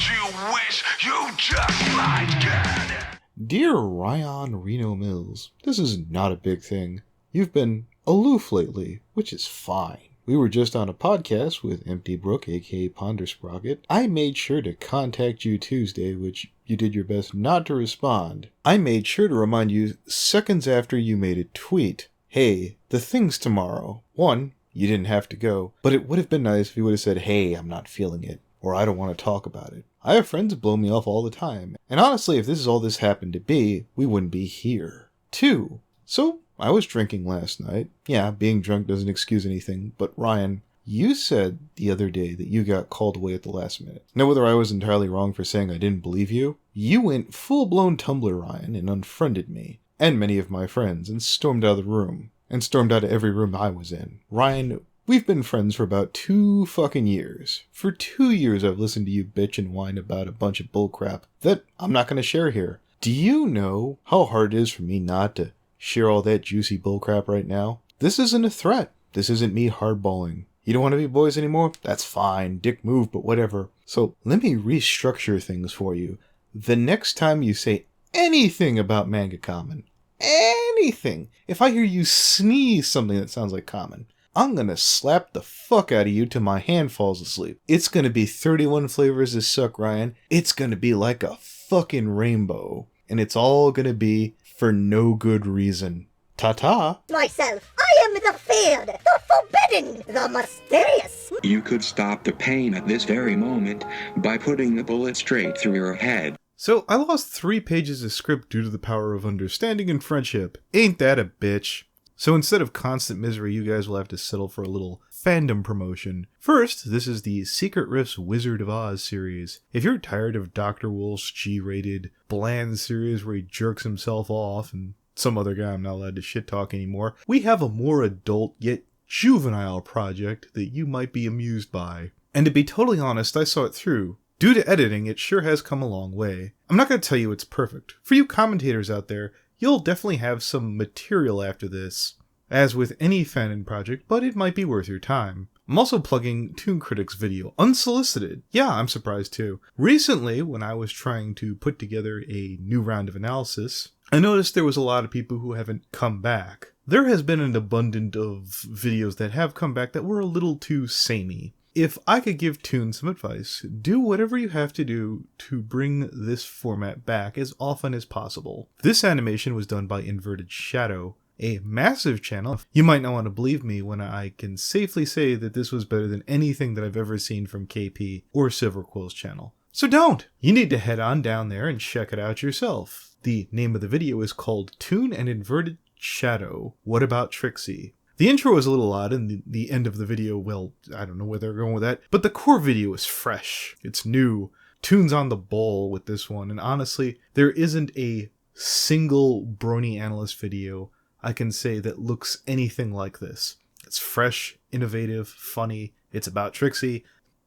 you wish you just might get? Dear Rion Reno Mills, this is not a big thing. You've been aloof lately, which is fine. We were just on a podcast with empty-brooke, aka Pondersprocket. I made sure to contact you Tuesday, which you did your best not to respond. I made sure to remind you seconds after you made a tweet. Hey, the thing's tomorrow. One, you didn't have to go, but it would have been nice if you would have said, hey, I'm not feeling it, or I don't want to talk about it. I have friends blow me off all the time, and honestly, if this is all this happened to be, we wouldn't be here. Two, so I was drinking last night. Yeah, being drunk doesn't excuse anything, but Ryan, you said the other day that you got called away at the last minute. Now, whether I was entirely wrong for saying I didn't believe you, you went full-blown Tumblr Ryan and unfriended me, and many of my friends, and stormed out of the room, and stormed out of every room I was in. Ryan, we've been friends for about 2 fucking years. For 2 years I've listened to you bitch and whine about a bunch of bullcrap that I'm not going to share here. Do you know how hard it is for me not to share all that juicy bullcrap right now? This isn't a threat. This isn't me hardballing. You don't want to be boys anymore? That's fine. Dick move, but whatever. So let me restructure things for you. The next time you say anything about manga common, anything, if I hear you sneeze something that sounds like common, I'm gonna slap the fuck out of you till my hand falls asleep. It's gonna be 31 flavors of suck, Ryan. It's gonna be like a fucking rainbow. And it's all gonna be for no good reason. Ta-ta. Myself, I am the feared, the forbidden, the mysterious. You could stop the pain at this very moment by putting the bullet straight through your head. So I lost 3 pages of script due to the power of understanding and friendship. Ain't that a bitch? So instead of constant misery, you guys will have to settle for a little Fandom promotion. First, this is the Secret Rift's Wizard of Oz series. If you're tired of Dr. Wolf's G-rated, bland series where he jerks himself off and some other guy I'm not allowed to shit talk anymore, we have a more adult yet juvenile project that you might be amused by. And to be totally honest, I saw it through. Due to editing, it sure has come a long way. I'm not going to tell you it's perfect. For you commentators out there, you'll definitely have some material after this, as with any Fandom project, but it might be worth your time. I'm also plugging Toon Critic's video, unsolicited. Yeah, I'm surprised too. Recently, when I was trying to put together a new round of analysis, I noticed there was a lot of people who haven't come back. There has been an abundance of videos that have come back that were a little too samey. If I could give Toon some advice, do whatever you have to do to bring this format back as often as possible. This animation was done by Inverted Shadow, a massive channel. You might not want to believe me when I can safely say that this was better than anything that I've ever seen from KP or Silverquill's channel. So don't! You need to head on down there and check it out yourself. The name of the video is called Toon and Inverted Shadow, What About Trixie? The intro is a little odd, and the end of the video, well, I don't know where they're going with that, but the core video is fresh. It's new. Toon's on the ball with this one, and honestly, there isn't a single brony analyst video I can say that looks anything like this. It's fresh, innovative, funny, it's about Trixie.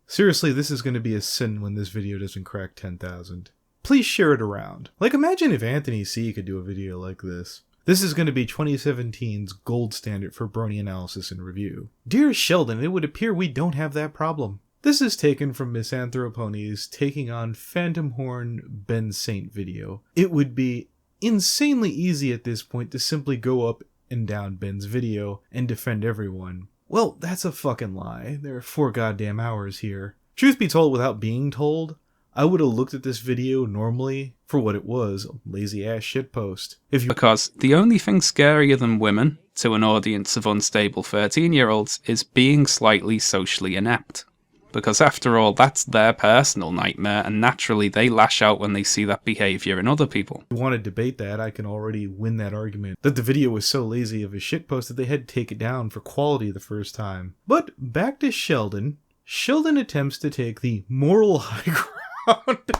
Seriously, this is going to be a sin when this video doesn't crack 10,000. Please share it around. Like, imagine if Anthony C. could do a video like this. This is going to be 2017's gold standard for brony analysis and review. Dear Sheldon, it would appear we don't have that problem. This is taken from Misanthropony's Taking on Phantom Horn Ben Saint video. It would be insanely easy at this point to simply go up and down Ben's video and defend everyone. Well, that's a fucking lie. There are 4 goddamn hours here. Truth be told, without being told, I would have looked at this video normally for what it was, a lazy-ass shitpost. Because the only thing scarier than women, to an audience of unstable 13-year-olds, is being slightly socially inept. Because after all, that's their personal nightmare, and naturally they lash out when they see that behaviour in other people. If you want to debate that, I can already win that argument, that the video was so lazy of a shitpost that they had to take it down for quality the first time. But back to Sheldon. Sheldon attempts to take the moral high ground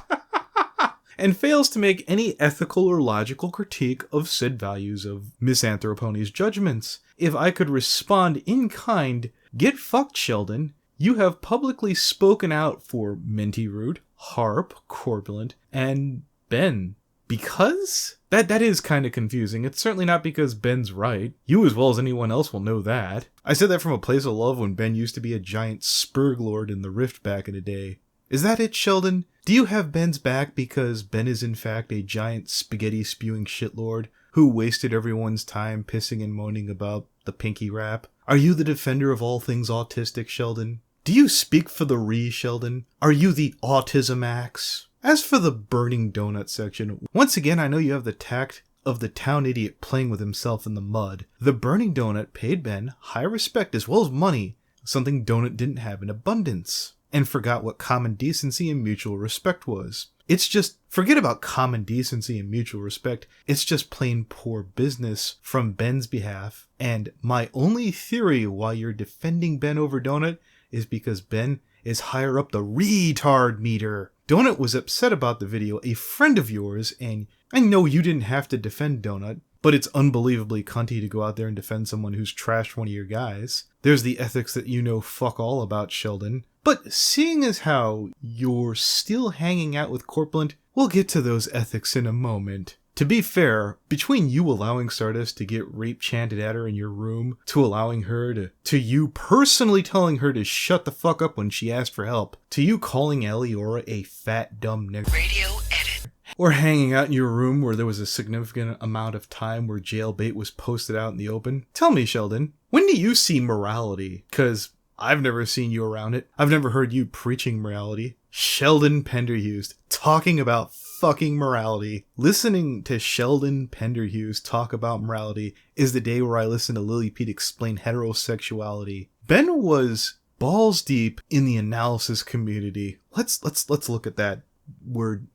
and fails to make any ethical or logical critique of said values of Misanthropony's judgments. If I could respond in kind, get fucked, Sheldon. You have publicly spoken out for Minty Root, Harp, Corpulent, and Ben. Because? That is kind of confusing. It's certainly not because Ben's right. You as well as anyone else will know that. I said that from a place of love when Ben used to be a giant spurglord in the Rift back in the day. Is that it, Sheldon? Do you have Ben's back because Ben is in fact a giant spaghetti-spewing shitlord who wasted everyone's time pissing and moaning about the pinky rap? Are you the defender of all things autistic, Sheldon? Do you speak for the Sheldon? Are you the Autismax? As for the burning donut section, once again I know you have the tact of the town idiot playing with himself in the mud. The burning donut paid Ben high respect as well as money, something Donut didn't have in abundance, and forgot what common decency and mutual respect was. It's just, forget about common decency and mutual respect, it's just plain poor business from Ben's behalf, and my only theory why you're defending Ben over Donut is because Ben is higher up the retard meter. Donut was upset about the video, a friend of yours, and I know you didn't have to defend Donut, but it's unbelievably cunty to go out there and defend someone who's trashed one of your guys. There's the ethics that you know fuck all about, Sheldon. But seeing as how you're still hanging out with Corpulent, we'll get to those ethics in a moment. To be fair, between you allowing Stardust to get rape chanted at her in your room, to allowing her to you personally telling her to shut the fuck up when she asked for help, to you calling Eliora a fat dumb nigger, Radio edit. or hanging out in your room where there was a significant amount of time where jailbait was posted out in the open, tell me, Sheldon, when do you see morality? 'Cause I've never seen you around it. I've never heard you preaching morality. Sheldon Penderhughes talking about fucking morality. Listening to Sheldon Penderhughes talk about morality is the day where I listen to Lily Pete explain heterosexuality. Ben was balls deep in the analysis community. Let's look at that word.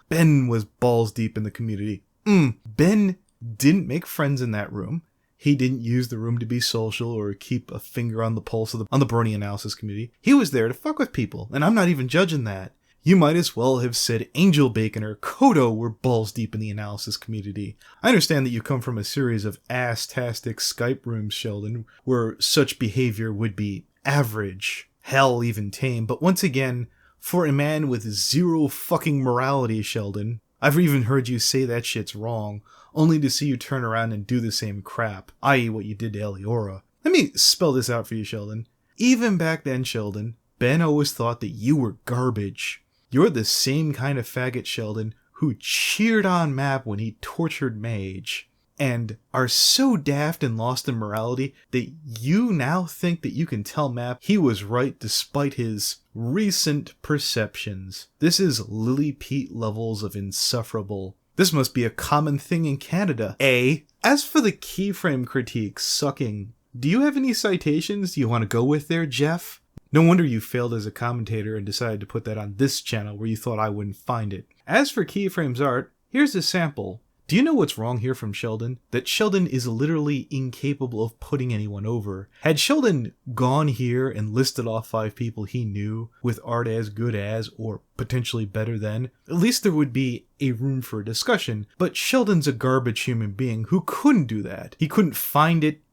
Ben was balls deep in the community. Ben didn't make friends in that room. He didn't use the room to be social or keep a finger on the pulse of on the brony analysis community. He was there to fuck with people, and I'm not even judging that. You might as well have said Angel Bacon or Kodo were balls deep in the analysis community. I understand that you come from a series of ass-tastic Skype rooms, Sheldon, where such behavior would be average, hell, even tame, but once again, for a man with zero fucking morality, Sheldon, I've even heard you say that shit's wrong, only to see you turn around and do the same crap, i.e. what you did to Eliora. Let me spell this out for you, Sheldon. Even back then, Sheldon, Ben always thought that you were garbage. You're the same kind of faggot, Sheldon, who cheered on Map when he tortured Mage, and are so daft and lost in morality that you now think that you can tell Map he was right despite his recent perceptions. This is Lily Pete levels of insufferable. This must be a common thing in Canada, eh? As for the keyframe critique sucking, do you have any citations you want to go with there, Jeff? No wonder you failed as a commentator and decided to put that on this channel where you thought I wouldn't find it. As for keyframes art, here's a sample. Do you know what's wrong here from Sheldon? That Sheldon is literally incapable of putting anyone over. Had Sheldon gone here and listed off 5 people he knew with art as good as, or potentially better than, at least there would be a room for a discussion. But Sheldon's a garbage human being who couldn't do that. He couldn't find it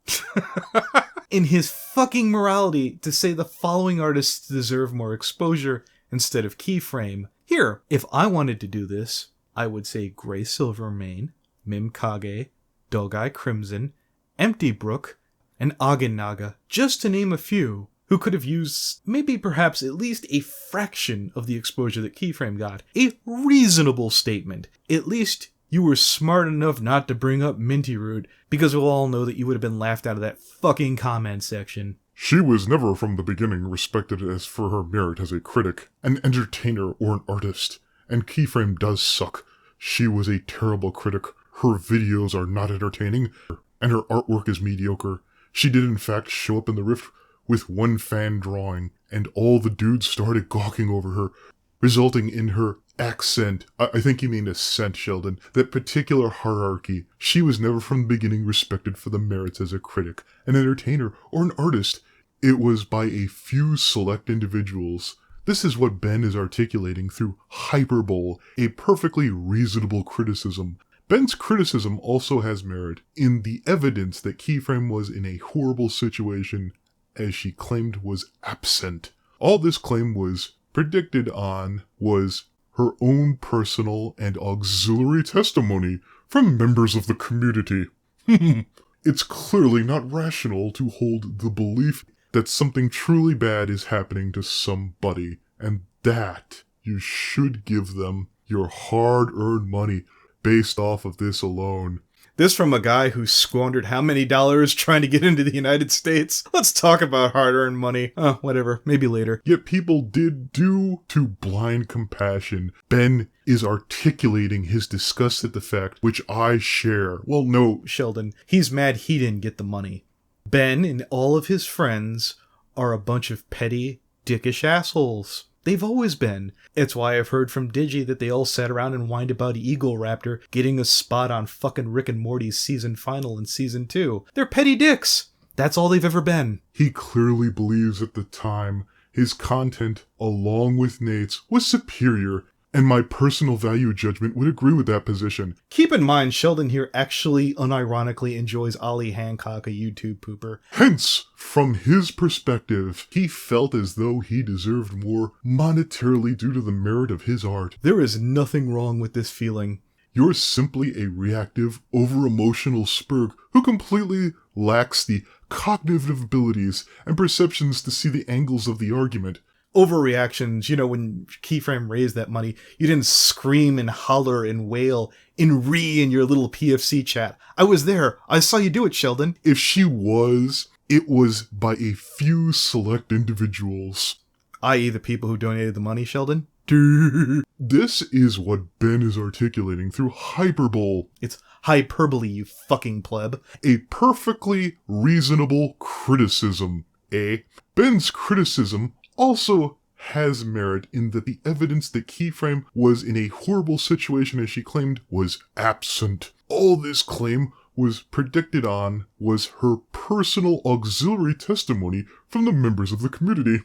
in his fucking morality to say the following artists deserve more exposure instead of keyframe. Here, if I wanted to do this, I would say Grey Silvermane, Mim Kage, Dogai Crimson, empty-brooke, and Aganaga, just to name a few, who could have used maybe perhaps at least a fraction of the exposure that Keyframe got. A reasonable statement. At least you were smart enough not to bring up Minty Root, because we'll all know that you would have been laughed out of that fucking comment section. She was never from the beginning respected as for her merit as a critic, an entertainer, or an artist. And Keyframe does suck. She was a terrible critic. Her videos are not entertaining, and her artwork is mediocre. She did in fact show up in the Rift with one fan drawing, and all the dudes started gawking over her, resulting in her accent. I think you mean ascent, Sheldon. That particular hierarchy. She was never from the beginning respected for the merits as a critic, an entertainer, or an artist. It was by a few select individuals. This is what Ben is articulating through hyperbole, a perfectly reasonable criticism. Ben's criticism also has merit in the evidence that Keyframe was in a horrible situation, as she claimed was absent. All this claim was predicted on was her own personal and auxiliary testimony from members of the community. It's clearly not rational to hold the belief that something truly bad is happening to somebody, and that, you should give them your hard-earned money based off of this alone. This from a guy who squandered how many dollars trying to get into the United States? Let's talk about hard-earned money. Oh, whatever. Maybe later. Yet people did due to blind compassion. Ben is articulating his disgust at the fact, which I share. Well, no, Sheldon. He's mad he didn't get the money. Ben and all of his friends are a bunch of petty, dickish assholes. They've always been. It's why I've heard from Digi that they all sat around and whined about Eagle Raptor getting a spot on fucking Rick and Morty's season final in season 2. They're petty dicks. That's all they've ever been. He clearly believes at the time his content, along with Nate's, was superior, and my personal value judgment would agree with that position. Keep in mind, Sheldon here actually unironically enjoys Ollie Hancock, a YouTube pooper. Hence, from his perspective, he felt as though he deserved more monetarily due to the merit of his art. There is nothing wrong with this feeling. You're simply a reactive, over-emotional spurg who completely lacks the cognitive abilities and perceptions to see the angles of the argument. Overreactions, when Keyframe raised that money, you didn't scream and holler and wail in your little PFC chat. I was there. I saw you do it, Sheldon. If she was, it was by a few select individuals. I.e. the people who donated the money, Sheldon? This is what Ben is articulating through hyperbole. It's hyperbole, you fucking pleb. A perfectly reasonable criticism, eh? Ben's criticism also has merit in that the evidence that Keyframe was in a horrible situation as she claimed was absent. All this claim was predicted on was her personal auxiliary testimony from the members of the community.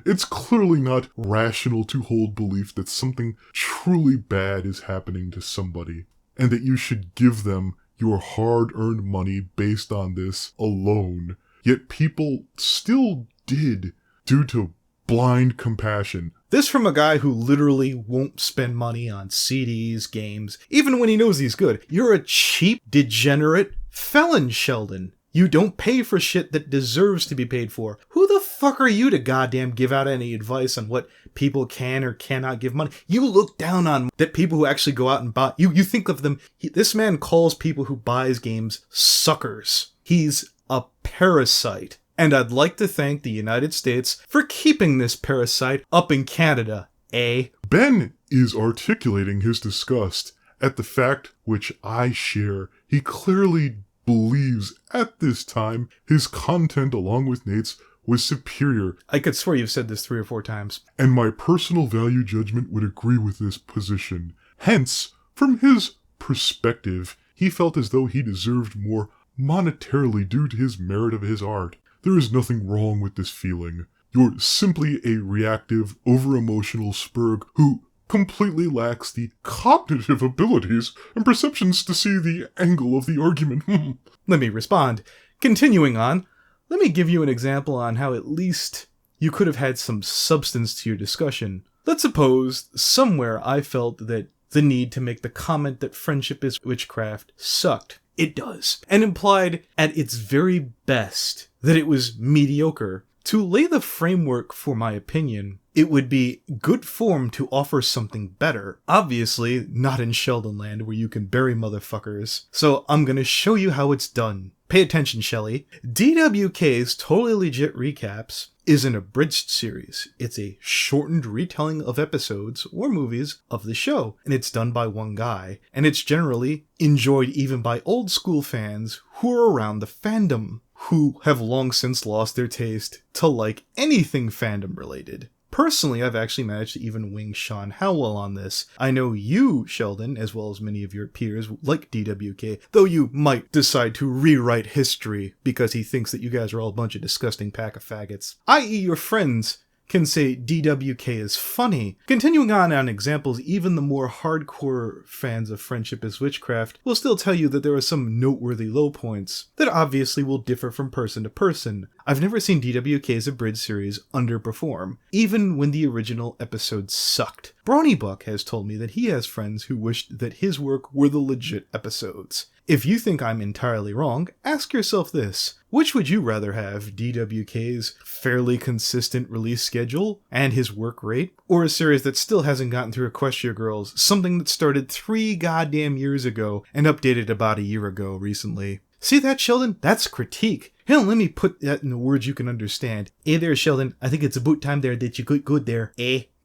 It's clearly not rational to hold belief that something truly bad is happening to somebody, and that you should give them your hard-earned money based on this alone. Yet people still did, due to blind compassion. This from a guy who literally won't spend money on CDs, games, even when he knows he's good. You're a cheap, degenerate felon, Sheldon. You don't pay for shit that deserves to be paid for. Who the fuck are you to goddamn give out any advice on what people can or cannot give money? You look down on that people who actually go out and buy. You think of them. This man calls people who buys games suckers. He's a parasite. And I'd like to thank the United States for keeping this parasite up in Canada, eh? Ben is articulating his disgust at the fact which I share. He clearly believes at this time his content along with Nate's was superior. I could swear you've said this 3 or 4 times. And my personal value judgment would agree with this position. Hence, from his perspective, he felt as though he deserved more monetarily due to his merit of his art. There is nothing wrong with this feeling. You're simply a reactive, over-emotional spurg who completely lacks the cognitive abilities and perceptions to see the angle of the argument. Let me respond. Continuing on, let me give you an example on how at least you could have had some substance to your discussion. Let's suppose somewhere I felt that the need to make the comment that friendship is witchcraft sucked. It does. And implied at its very best that it was mediocre. To lay the framework for my opinion, it would be good form to offer something better. Obviously, not in Sheldon land where you can bury motherfuckers. So I'm gonna show you how it's done. Pay attention, Shelley. DWK's Totally Legit Recaps is an abridged series. It's a shortened retelling of episodes or movies of the show, and it's done by one guy, and it's generally enjoyed even by old school fans who are around the fandom, who have long since lost their taste to like anything fandom related. Personally, I've actually managed to even wing Sean Howell on this. I know you, Sheldon, as well as many of your peers, like DWK, though you might decide to rewrite history because he thinks that you guys are all a bunch of disgusting pack of faggots. I.e. your friends can say DWK is funny. Continuing on examples, even the more hardcore fans of Friendship is Witchcraft will still tell you that there are some noteworthy low points that obviously will differ from person to person. I've never seen DWK's abridged series underperform, even when the original episodes sucked. Brony Buck has told me that he has friends who wished that his work were the legit episodes. If you think I'm entirely wrong, ask yourself this. Which would you rather have, DWK's fairly consistent release schedule and his work rate, or a series that still hasn't gotten through Equestria Girls, something that started 3 goddamn years ago and updated about a year ago recently? See that, Sheldon? That's critique. Hell, let me put that in the words you can understand. Hey there, Sheldon. I think it's about time there that you got good there.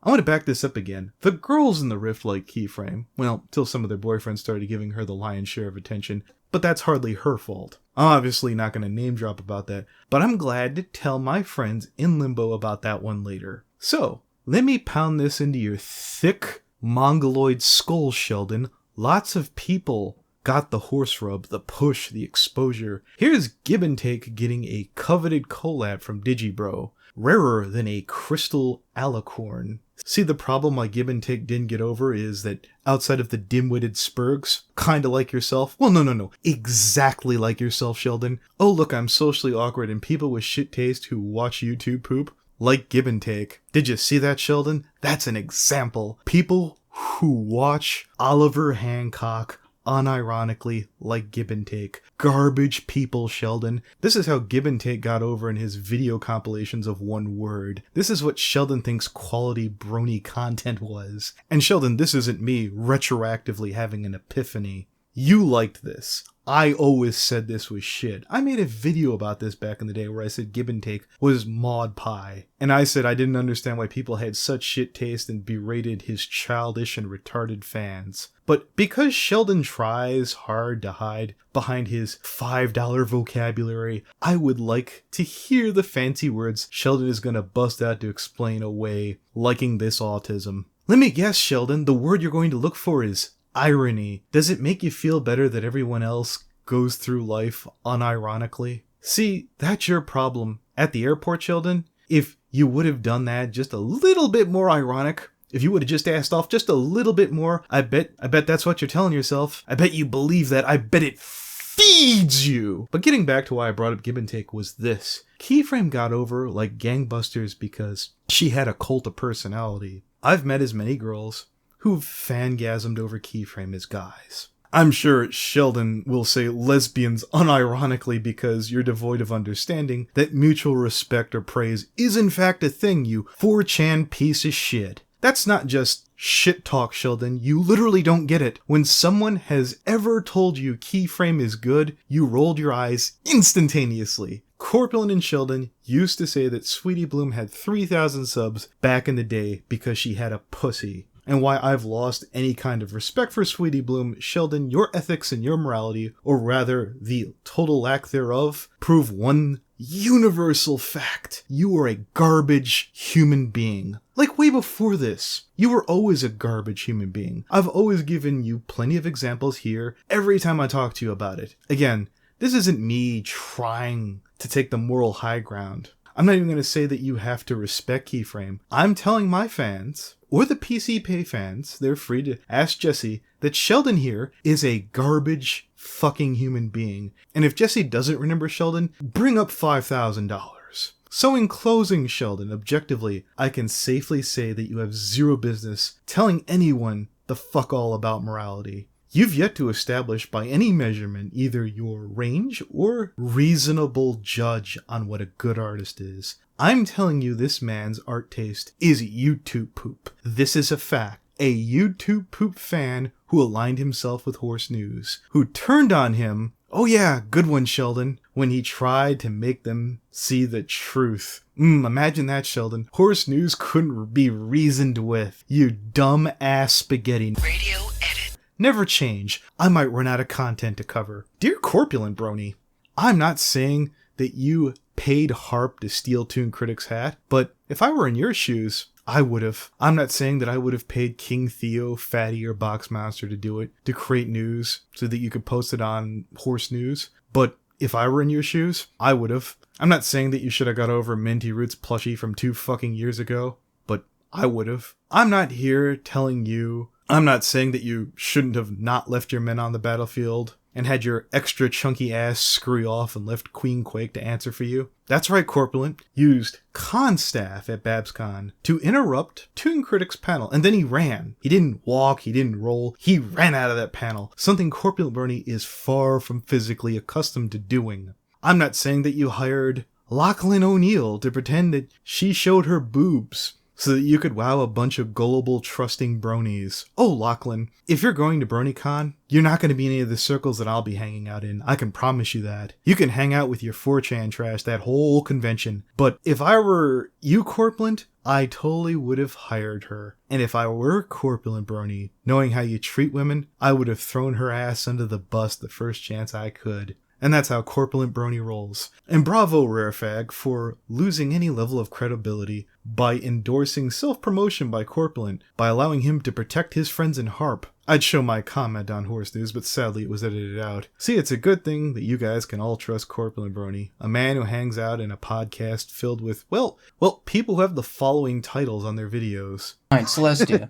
I want to back this up again. The girls in the Rift like Keyframe. Well, till some of their boyfriends started giving her the lion's share of attention. But that's hardly her fault. I'm obviously not going to name drop about that. But I'm glad to tell my friends in Limbo about that one later. So, let me pound this into your thick, mongoloid skull, Sheldon. Lots of people got the horse rub, the push, the exposure. Here's Give and Take getting a coveted collab from Digibro, rarer than a crystal alicorn. See, the problem my Give and Take didn't get over is that outside of the dim-witted spurgs, kinda like yourself, well, no, exactly like yourself, Sheldon. Oh look, I'm socially awkward and people with shit taste who watch YouTube poop like Give and Take. Did you see that, Sheldon? That's an example. People who watch Oliver Hancock unironically like Give and Take. Garbage people, Sheldon. This is how Give and Take got over in his video compilations of one word. This is what Sheldon thinks quality brony content was. And Sheldon, this isn't me retroactively having an epiphany. You liked this. I always said this was shit. I made a video about this back in the day where I said Give and Take was Maud Pie. And I said I didn't understand why people had such shit taste and berated his childish and retarded fans. But because Sheldon tries hard to hide behind his $5 vocabulary, I would like to hear the fancy words Sheldon is gonna bust out to explain away liking this autism. Let me guess, Sheldon, the word you're going to look for is irony. Does it make you feel better that everyone else goes through life unironically? See, that's your problem. At the airport, Sheldon, if you would have done that just a little bit more ironic, if you would have just asked off just a little bit more, I bet that's what you're telling yourself. I bet you believe that. I bet it feeds you. But getting back to why I brought up Give and Take was this. Keyframe got over like gangbusters because she had a cult of personality. I've met as many girls who've fangasmed over Keyframe as guys. I'm sure Sheldon will say lesbians unironically because you're devoid of understanding that mutual respect or praise is in fact a thing, you 4chan piece of shit. That's not just shit talk, Sheldon. You literally don't get it. When someone has ever told you Keyframe is good, you rolled your eyes instantaneously. Corpulent and Sheldon used to say that Sweetie Bloom had 3,000 subs back in the day because she had a pussy. And why I've lost any kind of respect for Sweetie Bloom, Sheldon, your ethics and your morality, or rather the total lack thereof, prove one universal fact. You are a garbage human being. Like way before this, you were always a garbage human being. I've always given you plenty of examples here every time I talk to you about it. Again, this isn't me trying to take the moral high ground. I'm not even going to say that you have to respect Keyframe. I'm telling my fans, or the PC Pay fans, they're free to ask Jesse, that Sheldon here is a garbage fucking human being. And if Jesse doesn't remember Sheldon, bring up $5,000. So in closing, Sheldon, objectively, I can safely say that you have zero business telling anyone the fuck all about morality. You've yet to establish by any measurement either your range or reasonable judge on what a good artist is. I'm telling you this man's art taste is YouTube poop. This is a fact. A YouTube poop fan who aligned himself with Horse News, who turned on him, oh yeah, good one, Sheldon, when he tried to make them see the truth. Imagine that, Sheldon. Horse News couldn't be reasoned with. You dumb ass spaghetti. Radio edit. Never change. I might run out of content to cover. Dear Corpulent Brony, I'm not saying that you paid Harp to steal Toon Critic's hat, but if I were in your shoes, I would have. I'm not saying that I would have paid King Theo, Fatty, or Boxmaster to do it, to create news so that you could post it on Horse News, but if I were in your shoes, I would have. I'm not saying that you should have got over Minty Roots plushie from 2 fucking years ago, but I would have. I'm not here telling you, I'm not saying that you shouldn't have not left your men on the battlefield. and had your extra chunky ass scurry off and left Queen Quake to answer for you? That's right, Corpulent used con staff at BabsCon to interrupt Toon Critic's panel, and then he ran. He didn't walk, he didn't roll, he ran out of that panel, something Corpulent Brony is far from physically accustomed to doing. I'm not saying that you hired Lochlanoneil to pretend that she showed her boobs so that you could wow a bunch of gullible, trusting bronies. Oh, Lachlan, if you're going to BronyCon, you're not going to be in any of the circles that I'll be hanging out in. I can promise you that. You can hang out with your 4chan trash that whole convention. But if I were you, Corpulent, I totally would have hired her. And if I were Corpulent Brony, knowing how you treat women, I would have thrown her ass under the bus the first chance I could. And that's how Corpulent Brony rolls. And bravo, Rarefag, for losing any level of credibility by endorsing self-promotion by Corpulent, by allowing him to protect his friends in Harp. I'd show my comment on Horse News, but sadly it was edited out. See, it's a good thing that you guys can all trust Corpulent Brony, a man who hangs out in a podcast filled with, well, people who have the following titles on their videos. Alright, Celestia.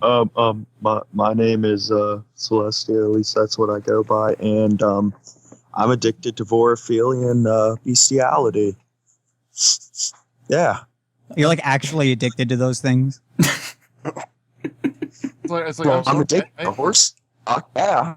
My name is Celestia, at least that's what I go by, and I'm addicted to vorophilia and bestiality. Yeah. You're like actually addicted to those things? I'm addicted to a horse. Yeah.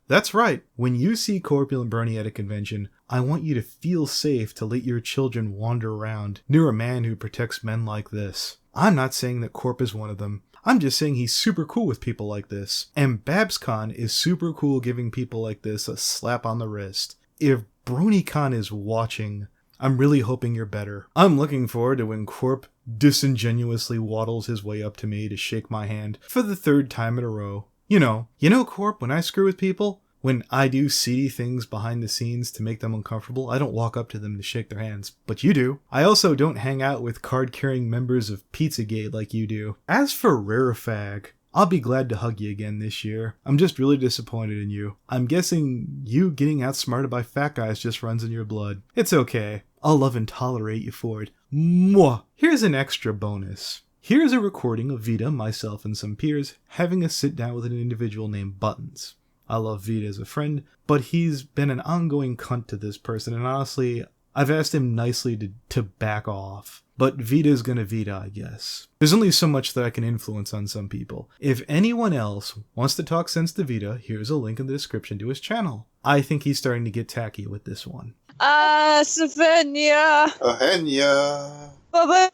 That's right. When you see Corpulent Brony at a convention, I want you to feel safe to let your children wander around near a man who protects men like this. I'm not saying that Corp is one of them. I'm just saying he's super cool with people like this. And BabsCon is super cool giving people like this a slap on the wrist. If BronyCon is watching, I'm really hoping you're better. I'm looking forward to when Corp disingenuously waddles his way up to me to shake my hand for the 3rd time in a row. You know, Corp, when I screw with people, when I do seedy things behind the scenes to make them uncomfortable, I don't walk up to them to shake their hands, but you do. I also don't hang out with card-carrying members of Pizzagate like you do. As for Rarefag, I'll be glad to hug you again this year. I'm just really disappointed in you. I'm guessing you getting outsmarted by fat guys just runs in your blood. It's okay. I'll love and tolerate you for it. Mwah! Here's an extra bonus. Here's a recording of Vida, myself, and some peers having a sit-down with an individual named Buttons. I love Vida as a friend, but he's been an ongoing cunt to this person, and honestly, I've asked him nicely to back off. But Vida's gonna Vida, I guess. There's only so much that I can influence on some people. If anyone else wants to talk sense to Vida, here's a link in the description to his channel. I think he's starting to get tacky with this one. Savenya. Ahenya. Baba.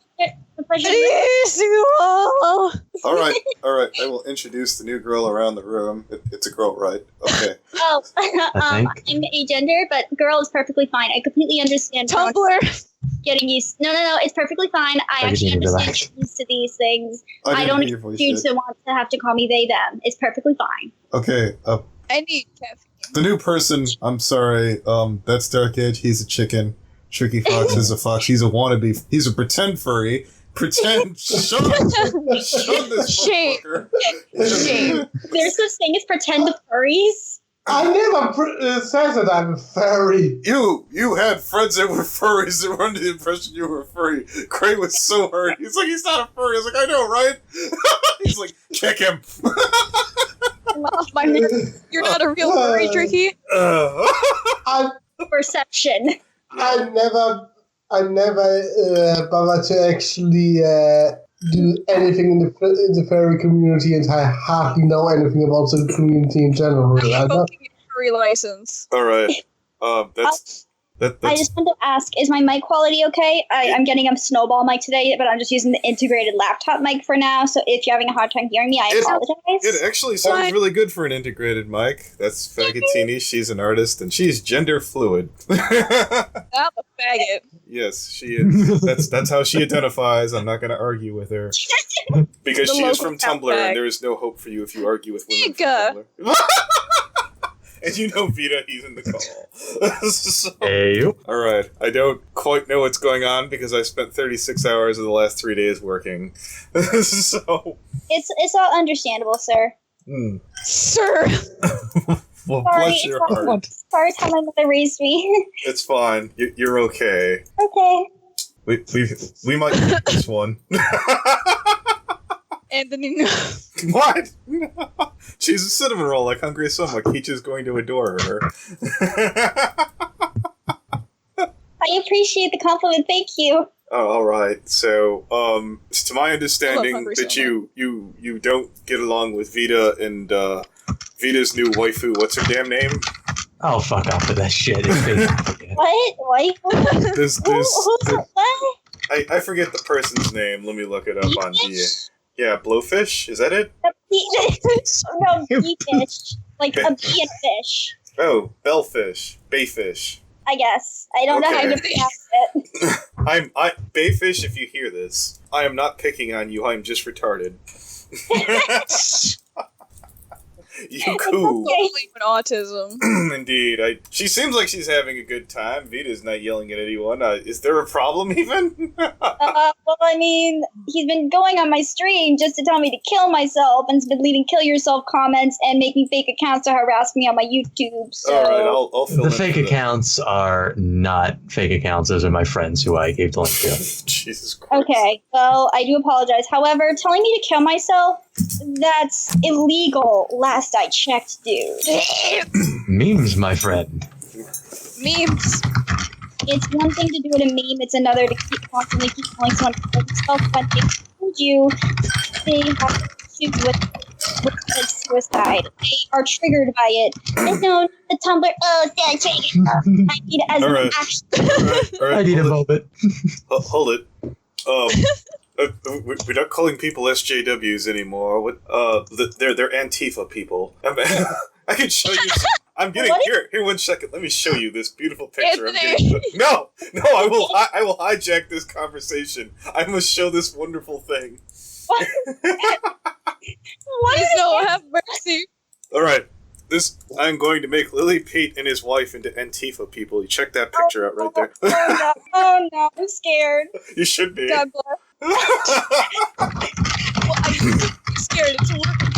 Alright, I will introduce the new girl around the room. It's a girl, right? Okay. Oh, I'm agender, but girl is perfectly fine. I completely understand. Tumblr. Getting used. No, it's perfectly fine. I actually understand getting used to these things. I don't expect you to want to have to call me they, them. It's perfectly fine. Okay, I need caffeine. the new person, I'm sorry, that's Dark Edge, he's a chicken. Tricky Fox is a fox. He's a wannabe. He's a pretend furry. Pretend. Shut this motherfucker. Shame. There's such thing as pretend furries. I never said that I'm a furry. You had friends that were furries that were under the impression you were a furry. Cray was so hurt. He's like, he's not a furry. I was like, I know, right? He's like, kick him. I'm off my mirror. You're not a real furry, Tricky. Perception. I never bothered to actually do anything in the furry community, and I hardly know anything about the community in general. I'm booking a furry license. All right. That's I just wanted to ask, is my mic quality okay? I'm getting a snowball mic today, but I'm just using the integrated laptop mic for now, so if you're having a hard time hearing me, I apologize. It actually sounds really good for an integrated mic. That's Fagatini. She's an artist, and she's gender fluid. I'm a faggot. Yes, she is. That's how she identifies. I'm not going to argue with her. Because she is from Tumblr, and there is no hope for you if you argue with women from Tumblr. And you know Vida, he's in the call. So, hey. Alright, I don't quite know what's going on because I spent 36 hours of the last 3 days working. So... It's all understandable, sir. Sir! Well, bless your heart. Sorry how my mother raised me. It's fine. You're okay. Okay. We might get this one. Anthony, no. What? She's a cinnamon roll like Hungry Soma. Keach is going to adore her. I appreciate the compliment. Thank you. Oh, all right. So, it's to my understanding that you don't get along with Vida and Vida's new waifu. What's her damn name? Oh, fuck off with that shit. What? What? I forget the person's name. Let me look it up on the... Yeah, Blowfish? Is that it? No, bee fish. Like a bee and fish. Oh, Bellfish. Bayfish. I guess. I don't know how to pronounce it. Bayfish, if you hear this, I am not picking on you, I'm just retarded. You cool. Autism. Indeed. She seems like she's having a good time. Vita's not yelling at anyone. Is there a problem even? Well, I mean, he's been going on my stream just to tell me to kill myself and has been leaving kill yourself comments and making fake accounts to harass me on my YouTube. So. Alright, I'll fill the fake accounts are not fake accounts. Those are my friends who I gave the link to. Jesus Christ. Okay, well, I do apologize. However, telling me to kill myself, that's illegal. Last I checked, dude. Memes, my friend. Memes. It's one thing to do it a meme, it's another to constantly keep telling someone to kill themselves when they told you they have issues with suicide. They are triggered by it. And no, the Tumblr, I need it as an action. All right, I need a moment. Hold it. We're not calling people SJWs anymore. They're Antifa people. I can show you. I'm getting here. 1 second. Let me show you this beautiful picture. No. I will hijack this conversation. I must show this wonderful thing. What? Please no, have mercy. All right. I'm going to make Lily Pete and his wife into Antifa people. You check that picture out right there. Oh no, I'm scared. You should be. God bless. Well, I'm scared. It's working.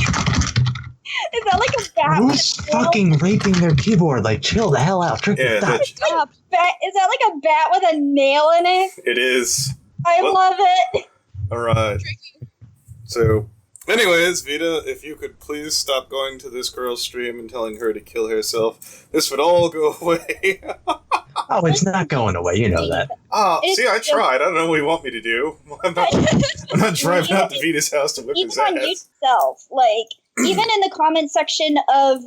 Is that like a bat? Who's fucking raping their keyboard? Like, chill the hell out. Stop. Is that like a bat with a nail in it? It is. I love it. All right. So, anyways, Vida, if you could please stop going to this girl's stream and telling her to kill herself, this would all go away. Oh, it's not going away. You know that. See, I tried. I don't know what you want me to do. I'm not driving out to Vida's house to whip his ass. Even on yourself, like, even in the comment section of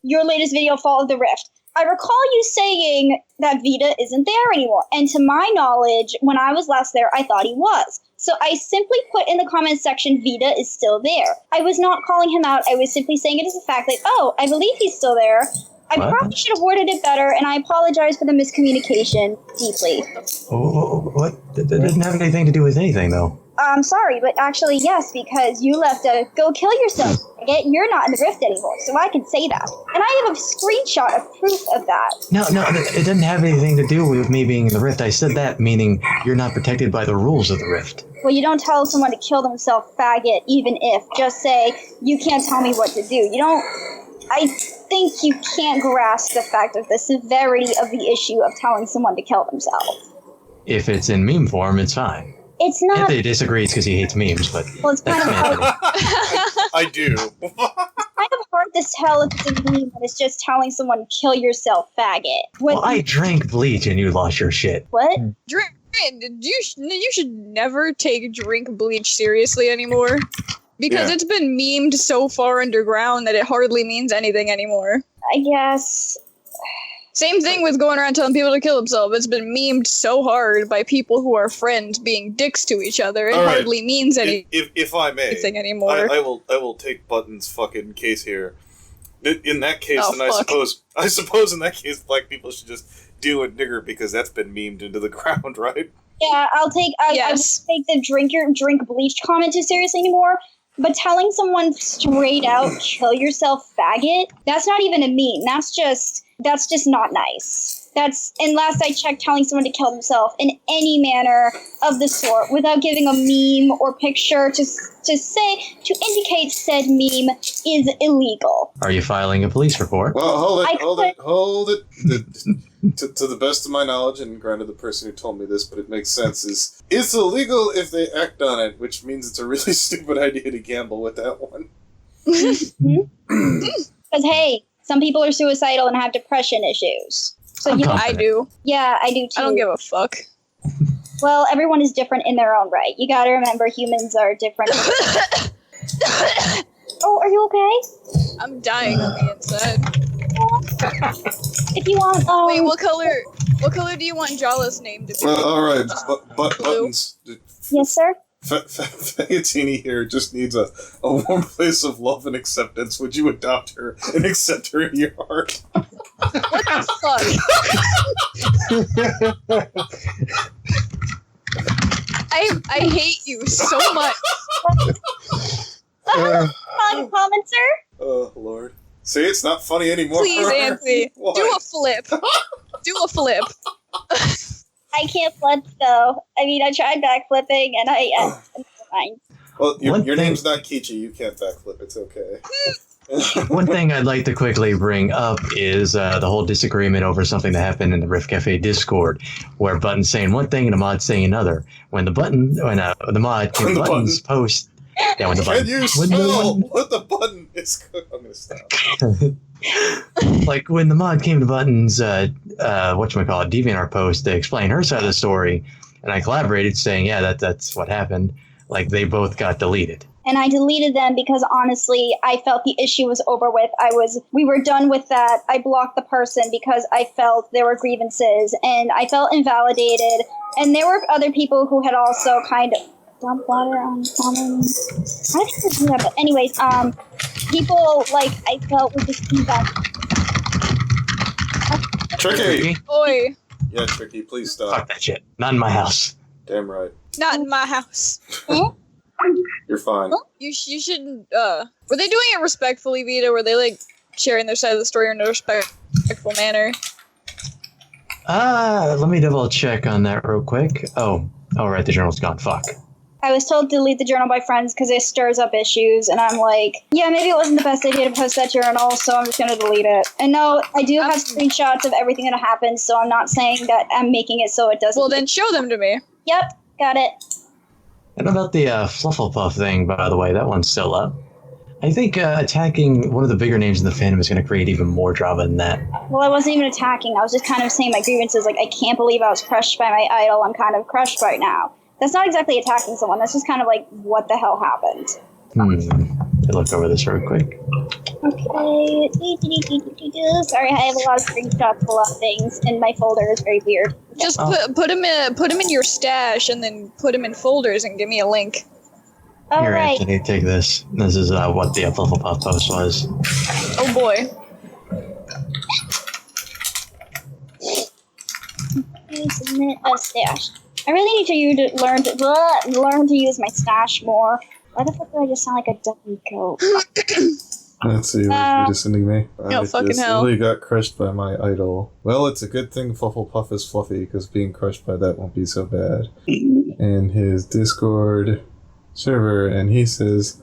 your latest video, Fall of the Rift, I recall you saying that Vida isn't there anymore. And to my knowledge, when I was last there, I thought he was. So I simply put in the comment section, Vida is still there. I was not calling him out. I was simply saying it as a fact, like, oh, I believe he's still there. I probably should have worded it better, and I apologize for the miscommunication deeply. Oh, what? That didn't have anything to do with anything, though. I'm sorry, but actually, yes, because you left a go kill yourself. You're not in the rift anymore, so I can say that. And I have a screenshot of proof of that. No, it didn't have anything to do with me being in the rift. I said that, meaning you're not protected by the rules of the rift. Well, you don't tell someone to kill themselves, faggot, even if. Just say, you can't tell me what to do. You don't... I think you can't grasp the fact of the severity of the issue of telling someone to kill themselves. If it's in meme form, it's fine. It's not... Anthony disagrees because he hates memes, but well, it's kind of hard. I do. It's kind of hard to tell if it's a meme when it's just telling someone to kill yourself, faggot. Well, I drank bleach and you lost your shit. What? Drink. You should never take drink bleach seriously anymore. Because it's been memed so far underground that it hardly means anything anymore. I guess. Same thing with going around telling people to kill themselves. It's been memed so hard by people who are friends being dicks to each other. It hardly means anything. If I may, anymore. I will take Button's fucking case here. In that case, I suppose in that case, black people should just deal with nigger because that's been memed into the ground, right? Yeah, I won't take the drink bleach comment too seriously anymore. But telling someone straight out, kill yourself, faggot, that's not even a meme. That's just not nice. And last I checked, telling someone to kill themselves in any manner of the sort without giving a meme or picture to indicate said meme is illegal. Are you filing a police report? Well, hold it. To the best of my knowledge, and granted the person who told me this, but it makes sense, is it's illegal if they act on it, which means it's a really stupid idea to gamble with that one. Because, hey, some people are suicidal and have depression issues. So I do. Yeah, I do too. I don't give a fuck. Well, everyone is different in their own right. You gotta remember humans are different. Oh, are you okay? I'm dying on the inside. If you want, Wait, what color do you want Jala's name to be? Alright, buttons. Yes, sir? Fagatini here just needs a warm place of love and acceptance. Would you adopt her and accept her in your heart? What the fuck? I hate you so much. Fun comment, sir? Oh, Lord. See, it's not funny anymore. Please, Anthony, do a flip. Do a flip. I can't flip, though. I mean, I tried backflipping, and never mind. Well, your name's not Kichi. You can't backflip. It's okay. One thing I'd like to quickly bring up is the whole disagreement over something that happened in the Rift Cafe Discord, where Button's saying one thing and the mod's saying another. When the mod came to Button's post, when the button, Can you smell what the button is? I'm gonna stop. Like when the mod came to Button's DeviantArt post to explain her side of the story, and I collaborated saying, yeah, that's what happened. Like they both got deleted. And I deleted them because honestly, I felt the issue was over with. We were done with that. I blocked the person because I felt there were grievances and I felt invalidated. And there were other people who had also kind of dumped water on common. I think do that, but anyways, people like I felt were just feedback. Tricky. Oi. Yeah, Tricky. Please stop. Fuck that shit. Not in my house. Damn right. Not in my house. You're fine. You shouldn't. Were they doing it respectfully, Vida? Were they like sharing their side of the story in a respectful manner? Let me double check on that real quick. Oh, right, the journal's gone. Fuck. I was told to delete the journal by friends because it stirs up issues, and I'm like, yeah, maybe it wasn't the best idea to post that journal, so I'm just gonna delete it. And no, I do have screenshots of everything that happened, so I'm not saying that I'm making it so it doesn't. Well, then show them to me. Yep, got it. And about the Flufflepuff thing, by the way, that one's still up. I think attacking one of the bigger names in the fandom is going to create even more drama than that. Well, I wasn't even attacking. I was just kind of saying my grievances. Like, I can't believe I was crushed by my idol. I'm kind of crushed right now. That's not exactly attacking someone. That's just kind of like, what the hell happened? I'll look over this real quick. Okay. Sorry, I have a lot of screenshots of a lot of things, and my folder is very weird. Just put them in your stash, and then put them in folders, and give me a link. All Here, right. Anthony, take this. This is what the Flufflepuff post was. Oh boy. Submit a stash. I really need to learn to use my stash more. Why the fuck do I just sound like a dummy goat? Let's see, you're just sending me. No, fucking hell. I really got crushed by my idol. Well, it's a good thing Flufflepuff is fluffy, because being crushed by that won't be so bad. In his Discord server, and he says,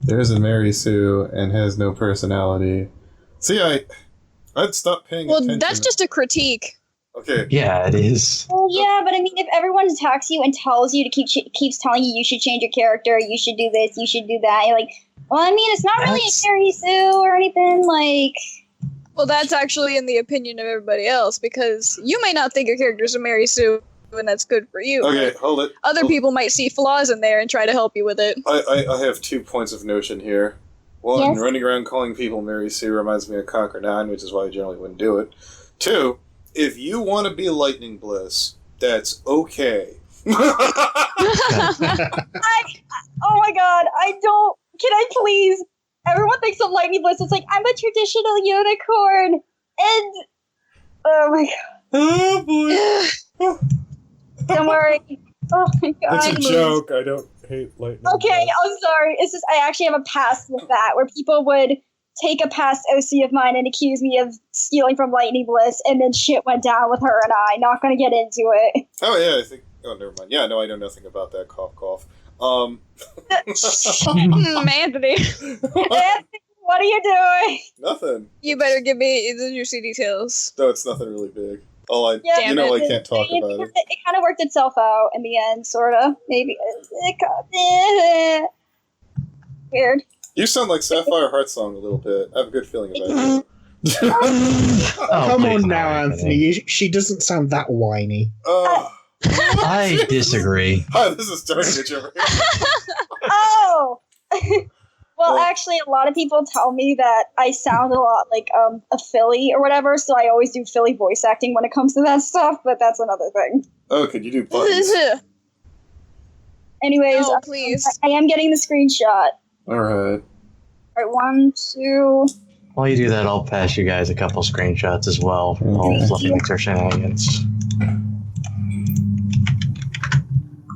there's a Mary Sue and has no personality. See, I'd stop paying attention. Well, that's just a critique. Okay. Yeah, it is. Well, yeah, but I mean, if everyone attacks you and tells you to keeps telling you should change your character, you should do this, you should do that, you're like, well, I mean, it's not really a Mary Sue or anything, like... Well, that's actually in the opinion of everybody else, because you may not think your character's a Mary Sue, and that's good for you. Okay, hold it. Other people might see flaws in there and try to help you with it. I have 2 points of notion here. One, Yes? running around calling people Mary Sue reminds me of Conquer 9, which is why I generally wouldn't do it. 2, if you want to be Lightning Bliss, that's okay. Oh my god, I don't... Can I please? Everyone thinks of Lightning Bliss. It's like, I'm a traditional unicorn. And... Oh my god. Oh boy. Don't worry. Oh my god. It's a joke. I don't hate Lightning Okay, Bliss. I'm sorry. It's just, I actually have a past with that, where people would take a past OC of mine and accuse me of stealing from Lightning Bliss, and then shit went down with her and I. Not gonna get into it. Oh yeah, I think. Oh, never mind. Yeah, no, I know nothing about that. Cough, cough. Anthony. What are you doing? Nothing. You better give me the juicy details. No, it's nothing really big. I can't talk about it. It kind of worked itself out in the end, sort of. Maybe. Weird. You sound like Sapphire Heartsong a little bit. I have a good feeling about you. Come on now, Anthony. She doesn't sound that whiny. I disagree. Hi, this is Darknage over here. Oh! Well, actually, a lot of people tell me that I sound a lot like a Philly or whatever, so I always do Philly voice acting when it comes to that stuff, but that's another thing. Oh, could you do buttons? Anyways, no, please. I am getting the screenshot. Alright. Alright, 1, 2... While you do that, I'll pass you guys a couple screenshots as well from all fluffy mixer shenanigans.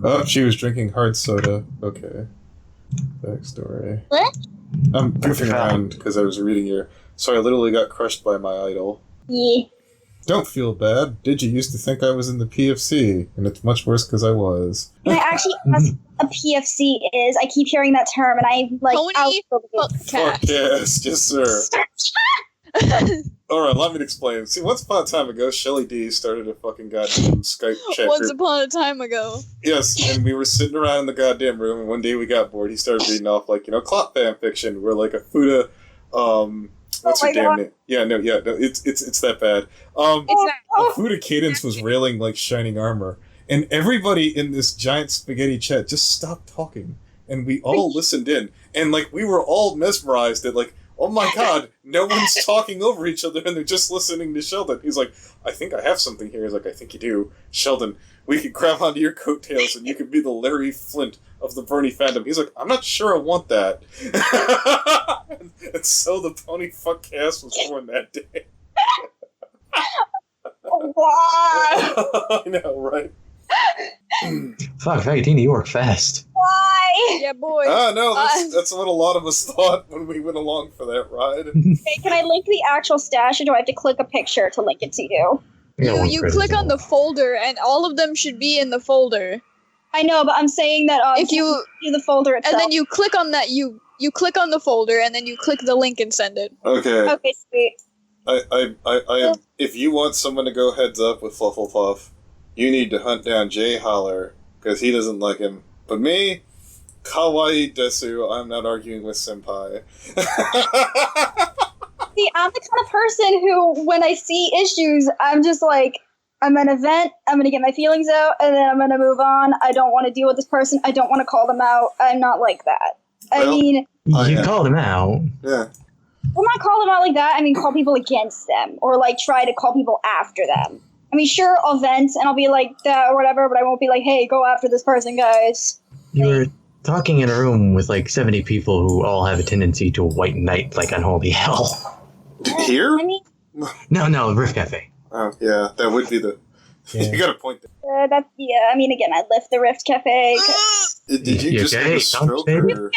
Oh, she was drinking hard soda. Okay. Backstory. What? I'm goofing around because I was reading your... So I literally got crushed by my idol. Yeah. Don't feel bad. Did you used to think I was in the PFC? And it's much worse because I was. Can I actually ask a PFC is? I keep hearing that term, and I like... Fuck yes, yes sir. Alright, let me explain. See, once upon a time ago, Shelly D started a fucking goddamn Skype chat Once group. upon a time ago. Yes, and we were sitting around in the goddamn room, and one day we got bored. He started reading off, like, clot fan fiction, where, like, a Fuda, what's her damn name? Yeah, no, it's that bad. A Fuda Cadence was railing like shining armor, and everybody in this giant spaghetti chat just stopped talking, and we all listened in, and, like, we were all mesmerized at, like, oh my god, no one's talking over each other and they're just listening to Sheldon. He's like, I think I have something here. He's like, I think you do. Sheldon, we could grab onto your coattails and you could be the Larry Flint of the brony fandom. He's like, I'm not sure I want that. and so the pony fuck cast was born that day. Why? I know, right? Fuck, Valentina, you work fast. Why? Yeah, boy. No, that's what a lot of us thought when we went along for that ride. Hey, can I link the actual stash, or do I have to click a picture to link it to you? You click on the folder, and all of them should be in the folder. I know, but I'm saying that if you do the folder itself, and then you click on that, you click on the folder, and then you click the link and send it. Okay. Okay, sweet. I if you want someone to go heads up with Flufflepuff, you need to hunt down Jay Holler, because he doesn't like him. But me, kawaii desu, I'm not arguing with senpai. See, I'm the kind of person who, when I see issues, I'm just like, I'm an event, I'm gonna get my feelings out, and then I'm gonna move on. I don't want to deal with this person, I don't want to call them out. I'm not like that. I mean... You called him out. Yeah. Well, not call them out like that, I mean call people against them, or like try to call people after them. I mean, sure, I'll vent, and I'll be like that or whatever, but I won't be like, hey, go after this person, guys. You were talking in a room with like 70 people who all have a tendency to white knight like unholy hell. Here? I mean... No, Rift Cafe. Oh, yeah, that would be the... Yeah. You got a point there. That's, yeah, I mean, again, I left the Rift Cafe. Did you just get a stroke? Or...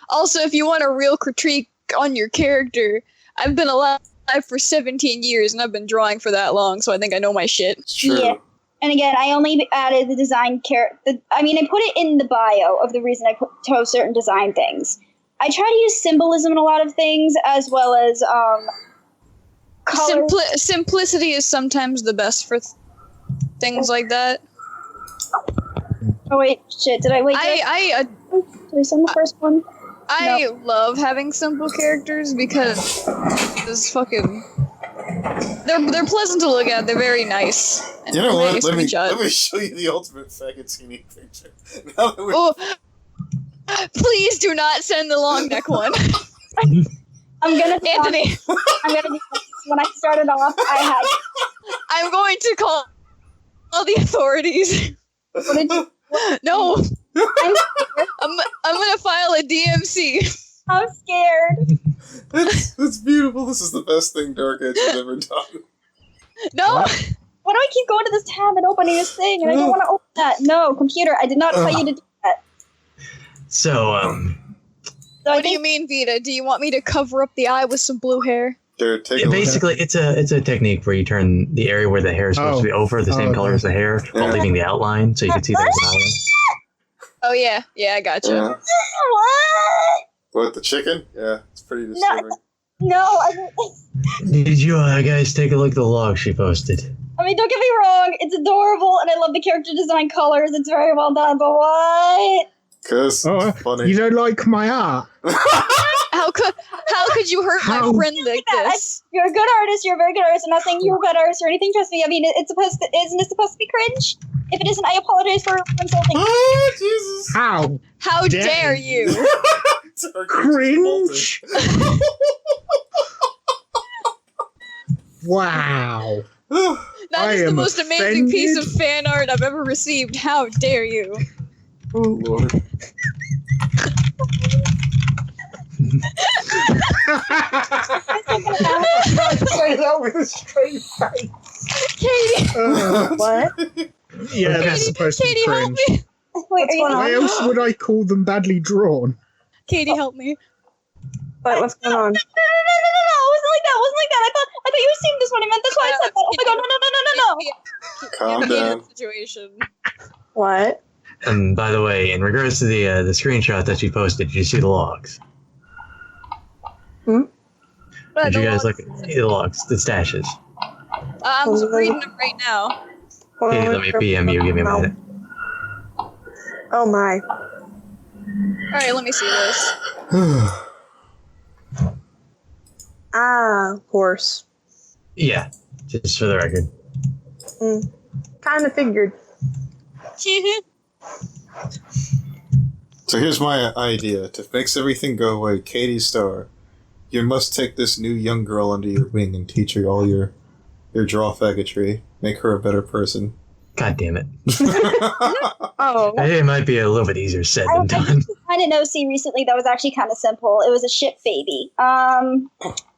Also, if you want a real critique on your character, I've been alive for 17 years, and I've been drawing for that long, so I think I know my shit. Yeah. And again, I only added the design character. I mean, I put it in the bio of the reason I chose certain design things. I try to use symbolism in a lot of things, as well as color. Simplicity is sometimes the best for things like that. Oh wait, shit! Did I wait? Did I send the first one? I love having simple characters because it's fucking. They're pleasant to look at. They're very nice. You know what? Let me show you the ultimate faggottini picture. Please do not send the long neck one. I'm gonna Anthony. I'm gonna do this. When I started off, I'm going to call all the authorities. What did you? No. I'm gonna file a DMC. I'm scared. That's beautiful. This is the best thing Dark Edge has ever done. No. Why do I keep going to this tab and opening this thing, and I don't want to open that? No, computer, I did not tell you to do that. So, What do you mean, Vida? Do you want me to cover up the eye with some blue hair? Basically, it's a technique where you turn the area where the hair is supposed to be over the same color as the hair, while leaving the outline, so you can see there's an outline. Oh yeah, I gotcha. Yeah. What? What, the chicken? Yeah, it's pretty disturbing. No, Did you guys take a look at the log she posted? I mean, don't get me wrong, it's adorable, and I love the character design colors, it's very well done, but what? Cause it's funny. You don't like my art? How could you hurt my friend like this? You're a good artist, you're a very good artist, I'm not saying you're a bad artist or anything, trust me, I mean, isn't it supposed to be cringe? If it isn't, I apologize for insulting. Oh, Jesus. How dare you? Cringe? Wow. That is the most amazing piece of fan art I've ever received. How dare you? Oh, Lord. Say that with a straight face. Katie. What? Yeah, that's supposed to be cringe. Wait, Why else would I call them badly drawn? Katie, help me. What's going on? No, it wasn't like that. I thought you had seen this one. I meant that's why I said that. Oh my god, no. Calm down. Situation. What? And by the way, in regards to the screenshot that you posted, did you see the logs? Did you guys look at the logs, the stashes? I'm reading them right now. Okay, let me PM you. Give me a minute. Oh my. Alright, let me see this. Horse. Yeah, just for the record. Kind of figured. So here's my idea. To fix everything go away, Katie Starr, you must take this new young girl under your wing and teach her all your draw faggotry. Make her a better person. God damn it. Oh. I think it might be a little bit easier said than done. I had an OC recently that was actually kind of simple. It was a ship baby. Me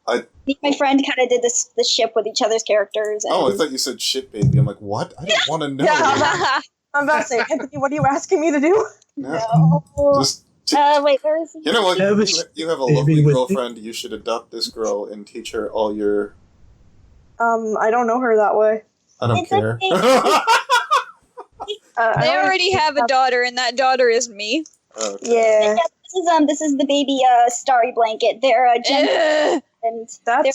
and my friend kind of did the ship with each other's characters. And Oh, I thought you said shit baby. I'm like, what? I don't want to know. Yeah, I'm about to say, Anthony, what are you asking me to do? No. Just wait, where is he? You know what? You have a lovely girlfriend. You should adopt this girl and teach her all your... I don't know her that way. I don't care. They already have a daughter, and that daughter is me. Yeah. This is the baby starry blanket. They're gender and that's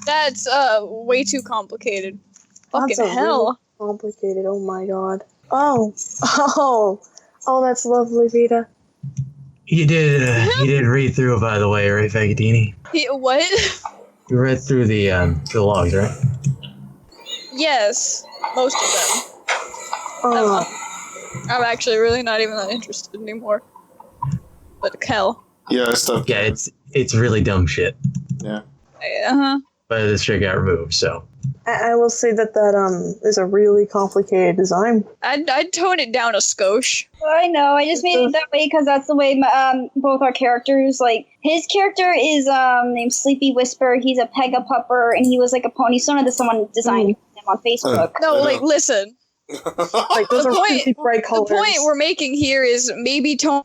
That's way too complicated. That's Fucking hell. Really complicated. Oh my god. Oh, that's lovely, Vida. You did read through, by the way, right, Fagatini? What? You read through the logs, right? Yes, most of them. I'm actually really not even that interested anymore. But hell. Yeah, stuff. Yeah, it's really dumb shit. Yeah. But this shit got removed, so. I will say that is a really complicated design. I'd tone it down a skosh. I know. I just made it that way because that's the way both our characters. Like his character is named Sleepy Whisper. He's a Pega Pupper, and he was like a pony. Someone designed him on Facebook. No, like listen. Like those are really bright colors. The point we're making here is maybe tone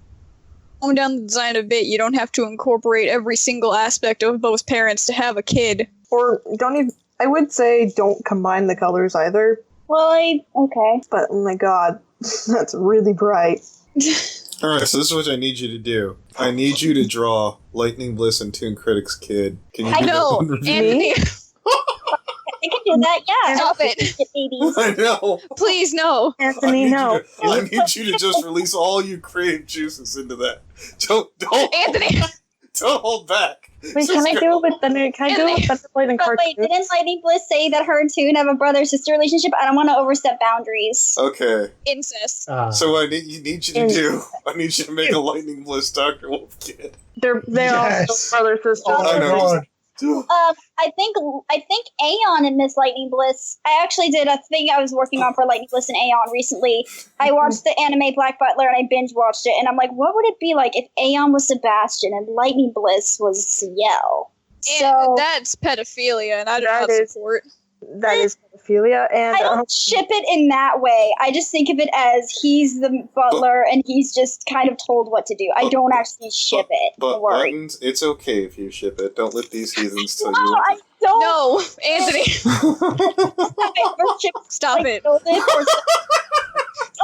down the design a bit. You don't have to incorporate every single aspect of both parents to have a kid. Or don't even. I would say don't combine the colors either. Well, okay. But oh my god, that's really bright. Alright, so this is what I need you to do. I need you to draw Lightning Bliss and Toon Critic's kid. Can you do that one review? Anthony. I can do that, yeah. Stop it. Babies. I know. Please, no. Anthony, no. I need you to just release all your creative juices into that. Don't Anthony. Don't hold back. Wait, can I do it with Butterfly and cartoons? Wait, didn't Lightning Bliss say that her and Toon have a brother-sister relationship? I don't want to overstep boundaries. Okay. Incest. So I need you to make a Lightning Bliss Dr. Wolf kid. They're also brother sisters. I know. I think Aeon and Miss Lightning Bliss. I actually did a thing I was working on for Lightning Bliss and Aeon recently. I watched the anime Black Butler and I binge watched it, and I'm like, what would it be like if Aeon was Sebastian and Lightning Bliss was Ciel? So that's pedophilia, and I do not support. that is pedophilia, and I don't ship it in that way. I just think of it as he's the butler and he's just kind of told what to do. I don't actually ship it. But Don't worry. Buttons, it's okay if you ship it. Don't let these heathens tell No, you. I don't. No, Anthony. Stop it. The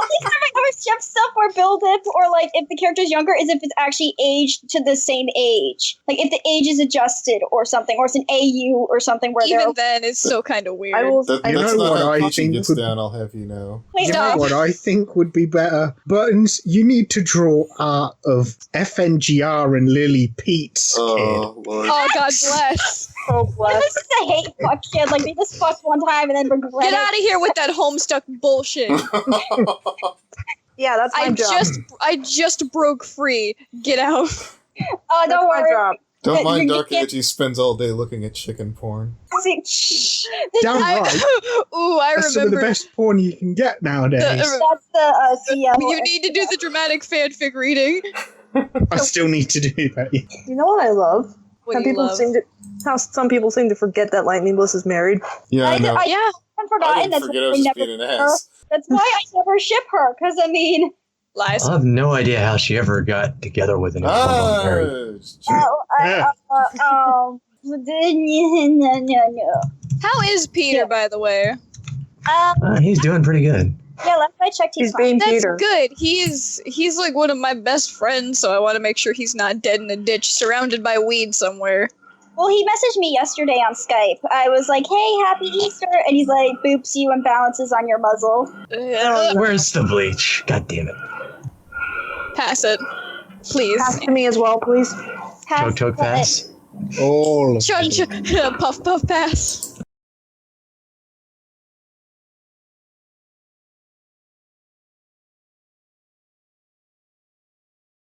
only time I ever ship stuff or build it, or like if the character's younger, is if it's actually aged to the same age. Like if the age is adjusted or something, or it's an AU or something where Even then, it's still kind of weird. That's I know not what how I Peachy think gets would- down, I'll have you know. You know what I think would be better? Buttons, you need to draw art of FNGR and Lily Pete's kid. Lord. Oh, God bless. Oh, bless. This is a hate fuck kid. Like, they just fucked one time and then regret Get it. out of here with that Homestuck bullshit. Yeah, that's my job. I just broke free. Get out. Oh, don't worry. Don't mind Dark Edgy spends all day looking at chicken porn. Damn right. Ooh, I That's some of the remember. best porn you can get nowadays. That's the CL. You need to do the dramatic fanfic reading. I still need to do that. You know what I love? What How do you people love? seem to, how some people seem to forget that Lightning Bliss is married. Yeah, I know. I haven't forgotten. I didn't That's forget why I was just never being an ship her. ass. That's why I never ship her. Because I mean, lies. I have no idea how she ever got together with an married. How is Peter, by the way? He's doing pretty good. Yeah, last I checked, he's fine. That's good. He's like one of my best friends, so I want to make sure he's not dead in a ditch, surrounded by weed somewhere. Well, he messaged me yesterday on Skype. I was like, "Hey, happy Easter," and he's like, "Boops you imbalances on your muzzle." Where's the bleach? God damn it. Pass it, please. Pass to me as well, please. Choke pass. All Puff puff pass.